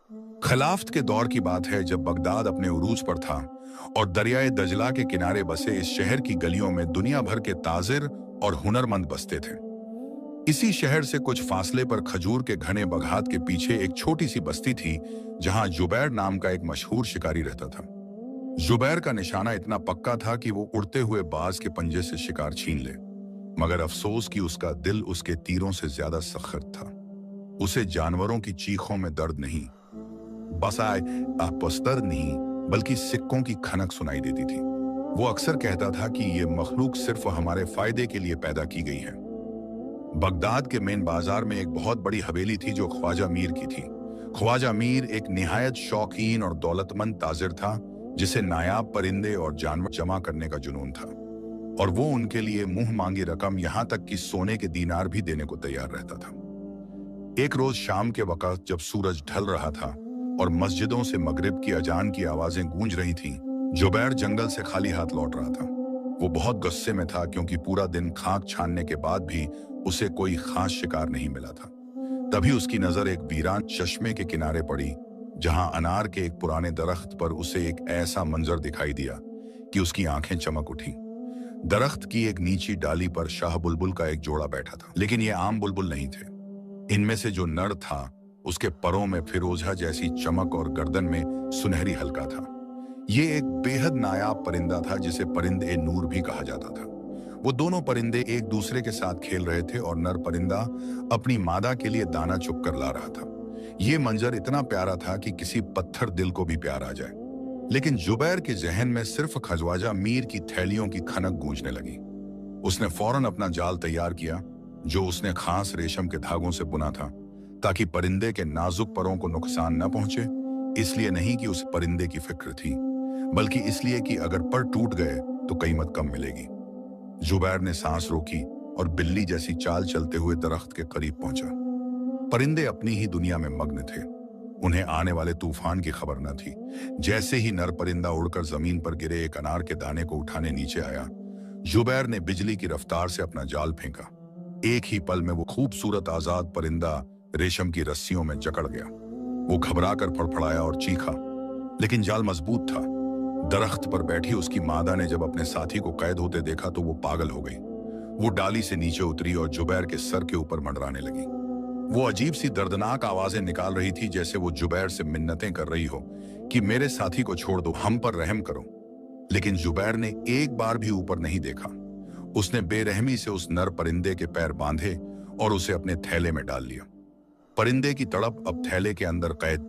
खिलाफत के दौर की बात है जब बगदाद अपने उरूज पर था और दरियाए दजला के किनारे बसे इस शहर की गलियों में दुनिया भर के ताजिर और हुनरमंद बसते थे। इसी शहर से कुछ फासले पर खजूर के घने बघात के पीछे एक छोटी सी बस्ती थी जहां जुबैर नाम का एक मशहूर शिकारी रहता था। जुबैर का निशाना इतना पक्का था कि वो उड़ते हुए बाज के पंजे से शिकार छीन ले, मगर अफसोस कि उसका दिल उसके तीरों से ज्यादा सख्त था। उसे जानवरों की चीखों में दर्द नहीं, बसाए आपस्तर नहीं, बल्कि सिक्कों की खनक सुनाई देती थी। वो अक्सर कहता था कि ये मखलूक सिर्फ हमारे फायदे के लिए पैदा की गई है। बगदाद के मेन बाजार में एक बहुत बड़ी हवेली थी जो ख्वाजा मीर की थी। ख्वाजा मीर एक निहायत शौकीन और दौलतमंद ताजिर था जिसे नायाब परिंदे और जानवर जमा करने का जुनून था, और वो उनके लिए मुंह मांगी रकम यहां तक कि सोने के दीनार भी देने को तैयार रहता था। एक रोज शाम के वक्त जब सूरज ढल रहा था और मस्जिदों से मगरिब की अजान की आवाजें गूंज रही थीं, जुबैर जंगल से खाली हाथ लौट रहा था। वो बहुत गुस्से में था क्योंकि पूरा दिन खाक छानने के बाद भी उसे कोई खास शिकार नहीं मिला था। तभी उसकी नजर एक वीरान चश्मे के किनारे पड़ी जहां अनार के एक पुराने दरख्त पर उसे एक ऐसा मंजर दिखाई दिया कि उसकी आंखें चमक उठी। दरख्त की एक नीची डाली पर शाह बुलबुल का एक जोड़ा बैठा था, लेकिन ये आम बुलबुल नहीं थे। इनमें से जो नर था उसके परों में फिरोजा जैसी चमक और गर्दन में सुनहरी हल्का था। ये एक बेहद नायाब परिंदा था जिसे परिंदे नूर भी कहा जाता था। वो दोनों परिंदे एक दूसरे के साथ खेल रहे थे और नर परिंदा अपनी मादा के लिए दाना चुग कर ला रहा था। ये मंजर इतना प्यारा था कि किसी पत्थर दिल को भी प्यार आ जाए। लेकिन जुबैर के जहन में सिर्फ ख्वाजा मीर की थैलियों की खनक गूंजने लगी। उसने फौरन अपना जाल तैयार किया जो उसने खास रेशम के धागों से बुना था ताकि परिंदे के नाजुक परों को नुकसान न पहुंचे। इसलिए नहीं कि उस परिंदे की फिक्र थी, बल्कि इसलिए कि अगर पर टूट गए तो कीमत कम मिलेगी। जुबैर ने सांस रोकी और बिल्ली जैसी चाल चलते हुए दरख्त के करीब पहुंचा। परिंदे अपनी ही दुनिया में मग्न थे। उन्हें आने वाले तूफान की खबर न थी। जैसे ही नर परिंदा उड़कर जमीन पर गिरे एक अनार के दाने को उठाने नीचे आया, जुबैर ने बिजली की रफ्तार से अपना जाल फेंका। एक ही पल में वो खूबसूरत आजाद परिंदा रेशम की रस्सियों में जकड़ गया। वो घबरा कर फड़फड़ाया और चीखा, लेकिन जाल मजबूत था। दरख्त पर बैठी उसकी मादा ने जब अपने साथी को कैद होते देखा तो वो पागल हो गई। वो डाली से नीचे उतरी और जुबैर के सर के ऊपर मंडराने लगी। वो अजीब सी दर्दनाक आवाजें निकाल रही थी जैसे वो जुबैर से मिन्नतें कर रही हो कि मेरे साथी को छोड़ दो, हम पर रहम करो। लेकिन जुबैर ने एक बार भी ऊपर नहीं देखा। उसने बेरहमी से उस नर परिंदे के पैर बांधे और उसे अपने थैले में डाल लिया। परिंदे की तड़प अब थैले के अंदर कैद